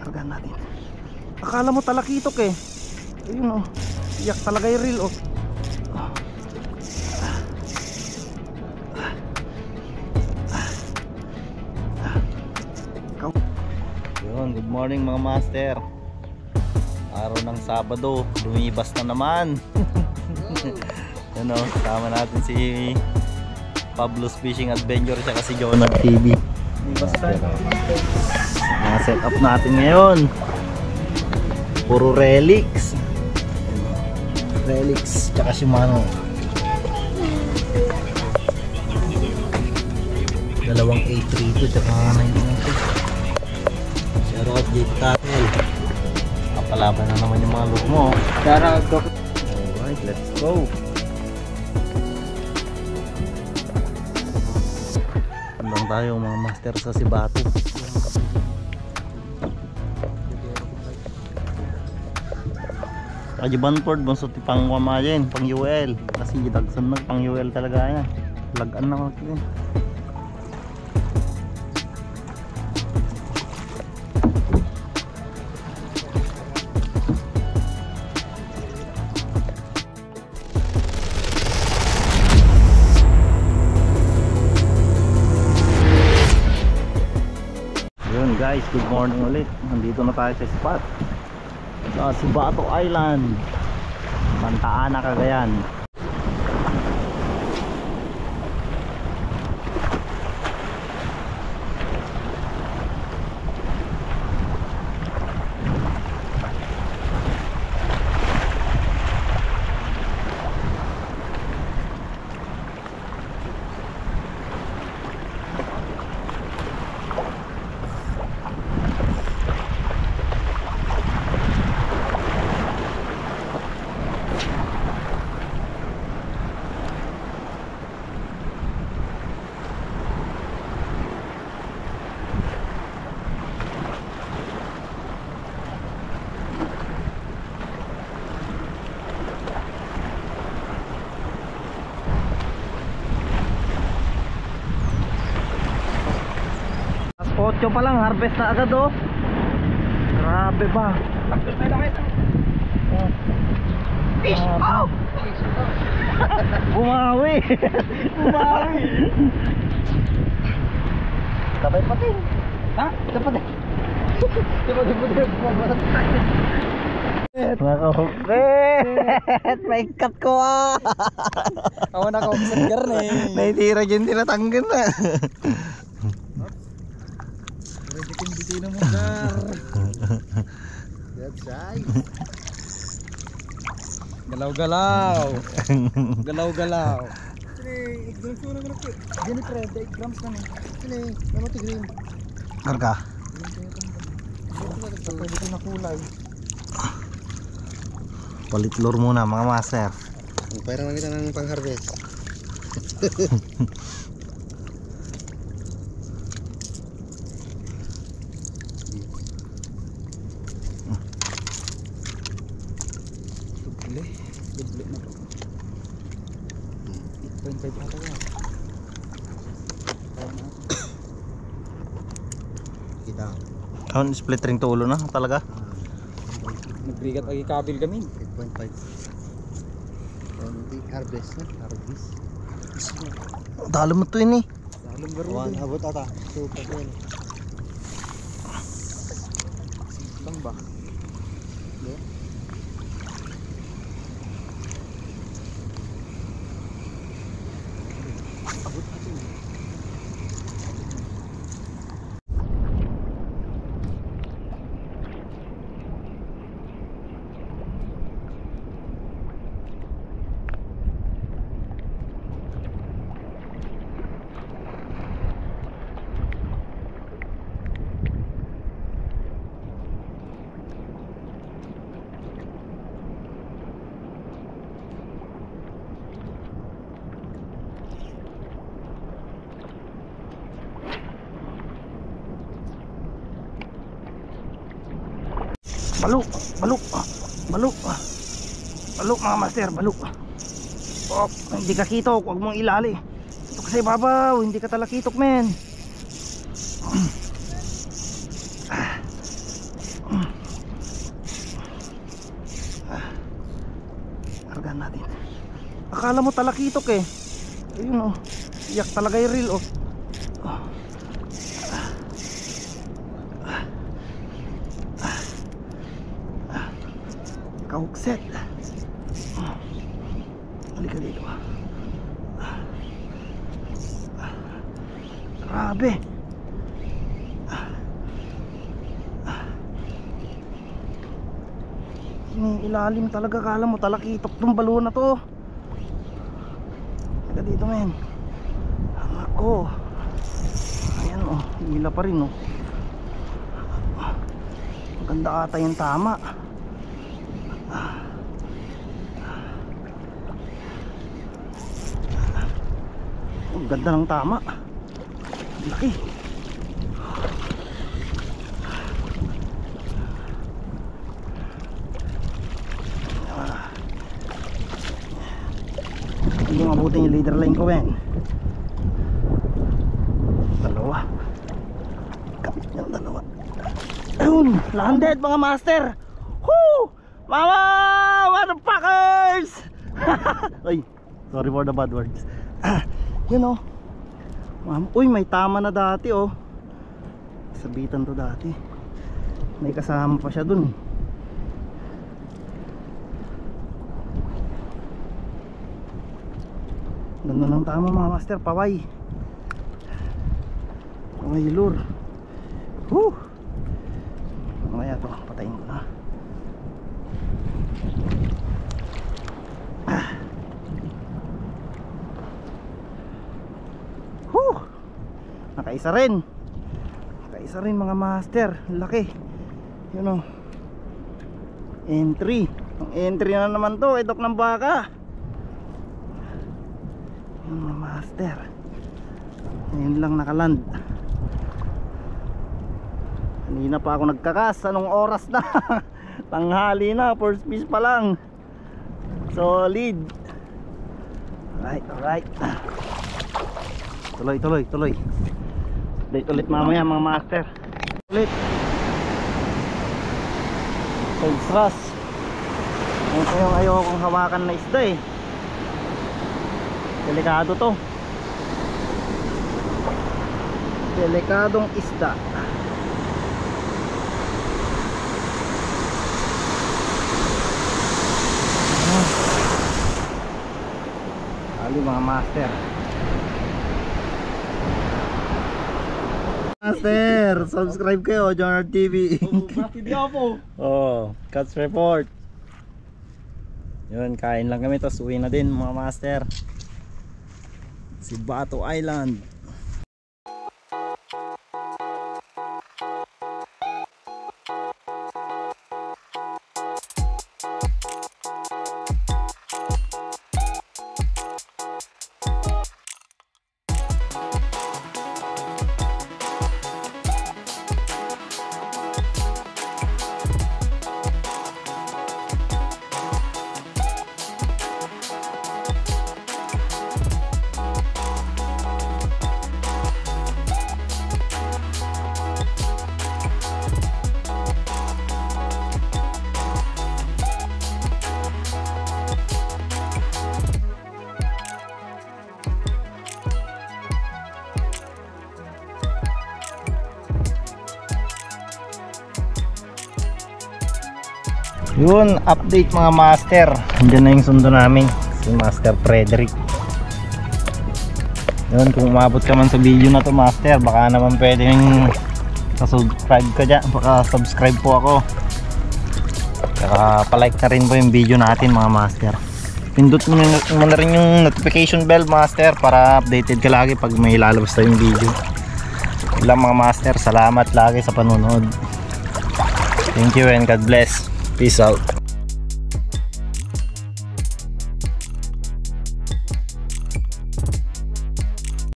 Kargahan natin. Akala mo talakitok eh. Ayun oh. Iyak talaga yung reel oh. Yun, good morning mga master. Araw ng Sabado, lumibas na naman. Ano, kasama natin si Pablo's Fishing Adventure siya kasi Jonah TV. Lumibas tayo. Mga setup natin ngayon. Puro relics. Relics, tsaka Shimano. Dalawang A32 tsaka 19. Shoutout Jake Tackle. Kapalaban na naman yung mga look mo. Shoutout. Alright, let's go. Andang tayo mga master sa Sibato. Kaji Banford, bangso ti pang wamayin, pang UL. Kasi gidagsan na pang UL talaga yan. Lagan na ko yun. Guys, good morning ulit. Nandito na tayo sa spot sa Sibato Island, Santa Ana, Cagayan. Otso pa lang, harvest na agad oh. Grabe ba? Fish! Oh! Bumawi! Bumawi! Sabay pa din. Ha? Sabay pa din. Sabay pa din. Nakahukit! May cut ko ah! Ako na ako sa garne. May tira dyan tinatanggan na. Hindi na mo gar. That's right. Galaw-galaw. Galaw-galaw. Sini, grams mo naman ako. Gini pre, 8 grams na eh. Sini, naman ti green. Karga. Pwede ko na kulay. Palit lure muna mga master. Pwede lang kita ng pang-harvest. Duble na po. 8.5 ata yan. Kita. Kaon split ring to ulo na talaga. Nagbigat lagi kabil kami. 8.5. Harvest na, harvest. Dalo mo to ini. Dalam garo. One abot ata. Super yan. Lang ba? Baluk, baluk, baluk, baluk mga master, baluk. Oh, hindi ka kitok, huwag mong ilali. Ito kasi babaw, hindi ka talaga kitok men. akala mo talakitok eh. Ayun oh, iyak talaga yung reel oh. Kaukset. Halika dito. Grabe. Ilalim talaga, kala mo talakitok tong balon na to. Halika dito men. Ako. Ayan oh, hila pa rin oh. Maganda ata yung tama. Ang ganda ng tama. Laki. Hindi mabuti yung leader line ko men. Dalawa. Yung dalawa. Ayun, landed mga master. Woo! Mama! Motherfuckers! Ay, sorry for the bad words. Yun oh. Uy, may tama na dati oh. Sabitan to dati. May kasama pa siya dun. Ganda ng tama mga master, paway. Paway lure. Woo! Mamaya to, patayin ko na. Nakaisa rin. Nakaisa rin mga master. Laki. Yun o. Entry. Ang entry na naman to. Idok ng baka. Yun mga master. Ngayon lang nakaland. Kanina pa ako nagkakas. Anong oras na? Tanghali na. First fish pa lang. Solid. Alright, alright. Tuloy, tuloy, tuloy. Ulit mamaya mga master. Ulit. Pagstras. Ito yung ayokong hawakan na isda eh. Delikado to. Delikadong isda. Ali mga master. Master, subscribe kayo, Jonar TV. Oh, Cats Report. Yun, kain lang kami, tapos uwi na din mga master. Si Bato Island. Yun, update mga master. Andiyan na yung sundo namin, si Master Frederick. Yun, kung umabot ka man sa video na to master, baka naman pwedeng subscribe ka dyan. Baka subscribe po ako. Saka palike na rin po yung video natin mga master. Pindot mo na rin yung notification bell master, para updated ka lagi pag may lalabas tayong video. Yun lang mga master, salamat lagi sa panonood. Thank you and God bless. Peace out.